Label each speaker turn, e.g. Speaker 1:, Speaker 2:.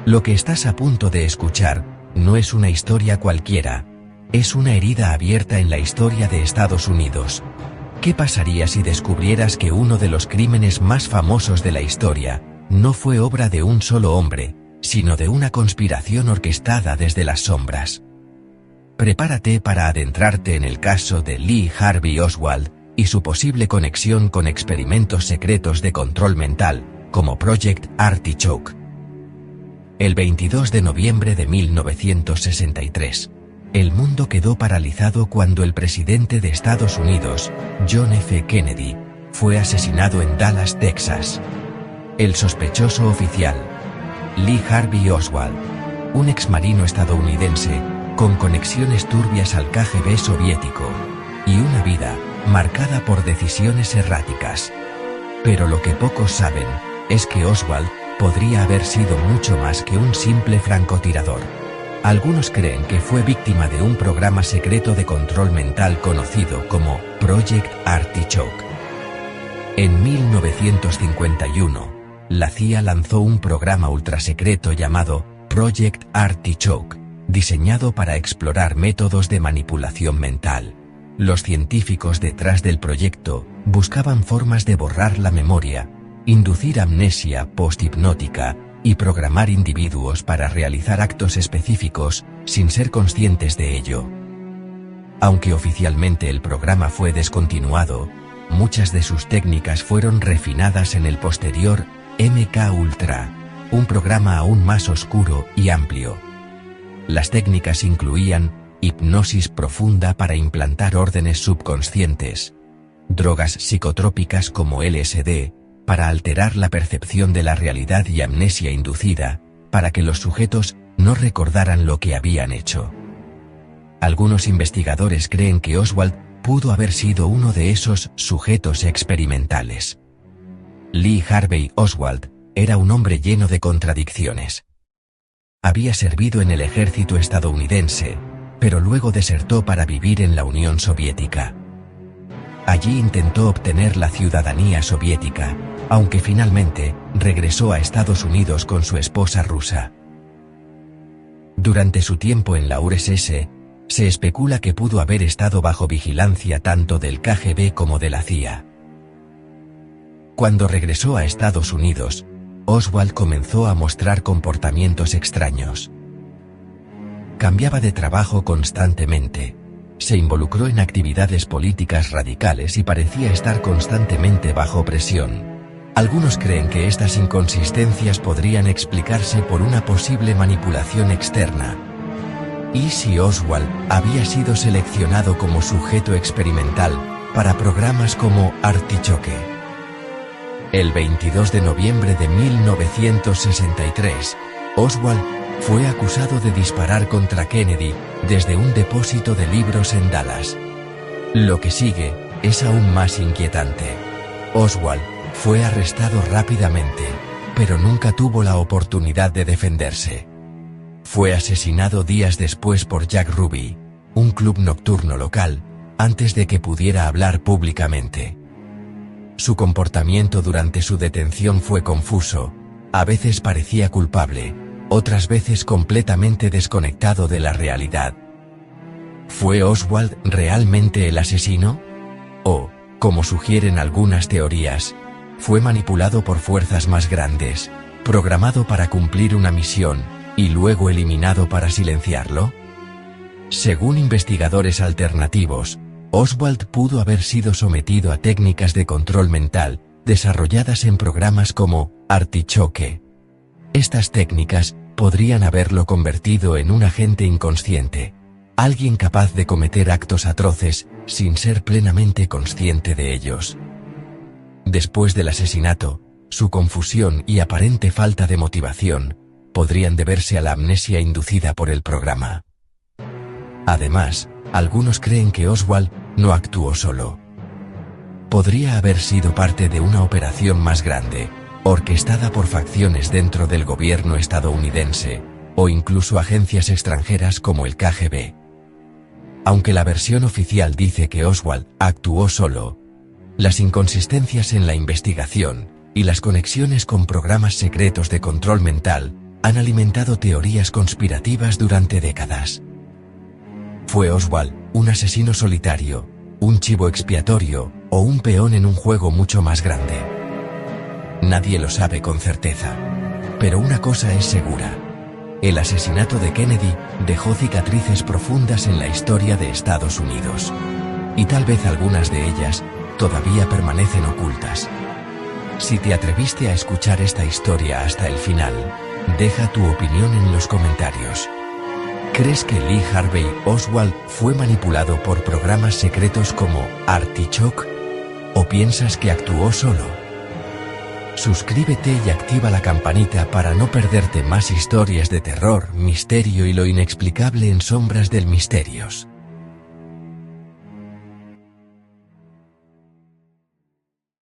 Speaker 1: Lo que estás a punto de escuchar no es una historia cualquiera, es una herida abierta en la historia de Estados Unidos. ¿Qué pasaría si descubrieras que uno de los crímenes más famosos de la historia no fue obra de un solo hombre, sino de una conspiración orquestada desde las sombras? Prepárate para adentrarte en el caso de Lee Harvey Oswald y su posible conexión con experimentos secretos de control mental, como Project Artichoke. El 22 de noviembre de 1963, el mundo quedó paralizado cuando el presidente de Estados Unidos, John F. Kennedy, fue asesinado en Dallas, Texas. El sospechoso oficial, Lee Harvey Oswald, un exmarino estadounidense, con conexiones turbias al KGB soviético, y una vida marcada por decisiones erráticas. Pero lo que pocos saben es que Oswald podría haber sido mucho más que un simple francotirador. Algunos creen que fue víctima de un programa secreto de control mental conocido como Project Artichoke. En 1951, la CIA lanzó un programa ultrasecreto llamado Project Artichoke, diseñado para explorar métodos de manipulación mental. Los científicos detrás del proyecto buscaban formas de borrar la memoria, inducir amnesia post-hipnótica y programar individuos para realizar actos específicos sin ser conscientes de ello. Aunque oficialmente el programa fue descontinuado, muchas de sus técnicas fueron refinadas en el posterior MK Ultra, un programa aún más oscuro y amplio. Las técnicas incluían hipnosis profunda para implantar órdenes subconscientes, drogas psicotrópicas como LSD, para alterar la percepción de la realidad y amnesia inducida, para que los sujetos no recordaran lo que habían hecho. Algunos investigadores creen que Oswald pudo haber sido uno de esos sujetos experimentales. Lee Harvey Oswald era un hombre lleno de contradicciones. Había servido en el ejército estadounidense, pero luego desertó para vivir en la Unión Soviética. Allí intentó obtener la ciudadanía soviética, aunque finalmente regresó a Estados Unidos con su esposa rusa. Durante su tiempo en la URSS, se especula que pudo haber estado bajo vigilancia tanto del KGB como de la CIA. Cuando regresó a Estados Unidos, Oswald comenzó a mostrar comportamientos extraños. Cambiaba de trabajo constantemente, se involucró en actividades políticas radicales y parecía estar constantemente bajo presión. Algunos creen que estas inconsistencias podrían explicarse por una posible manipulación externa. ¿Y si Oswald había sido seleccionado como sujeto experimental para programas como Artichoke? El 22 de noviembre de 1963, Oswald fue acusado de disparar contra Kennedy desde un depósito de libros en Dallas. Lo que sigue es aún más inquietante. Oswald fue arrestado rápidamente, pero nunca tuvo la oportunidad de defenderse. Fue asesinado días después por Jack Ruby, un club nocturno local, antes de que pudiera hablar públicamente. Su comportamiento durante su detención fue confuso, a veces parecía culpable, otras veces completamente desconectado de la realidad. ¿Fue Oswald realmente el asesino? O, como sugieren algunas teorías, fue manipulado por fuerzas más grandes, programado para cumplir una misión, y luego eliminado para silenciarlo? Según investigadores alternativos, Oswald pudo haber sido sometido a técnicas de control mental, desarrolladas en programas como Artichoke. Estas técnicas podrían haberlo convertido en un agente inconsciente, alguien capaz de cometer actos atroces sin ser plenamente consciente de ellos. Después del asesinato, su confusión y aparente falta de motivación podrían deberse a la amnesia inducida por el programa. Además, algunos creen que Oswald no actuó solo. Podría haber sido parte de una operación más grande, orquestada por facciones dentro del gobierno estadounidense, o incluso agencias extranjeras como el KGB. Aunque la versión oficial dice que Oswald actuó solo, las inconsistencias en la investigación y las conexiones con programas secretos de control mental han alimentado teorías conspirativas durante décadas. ¿Fue Oswald un asesino solitario, un chivo expiatorio o un peón en un juego mucho más grande? Nadie lo sabe con certeza. Pero una cosa es segura. El asesinato de Kennedy dejó cicatrices profundas en la historia de Estados Unidos. Y tal vez algunas de ellas todavía permanecen ocultas. Si te atreviste a escuchar esta historia hasta el final, deja tu opinión en los comentarios. ¿Crees que Lee Harvey Oswald fue manipulado por programas secretos como Artichoke? ¿O piensas que actuó solo? Suscríbete y activa la campanita para no perderte más historias de terror, misterio y lo inexplicable en Sombras del Misterios.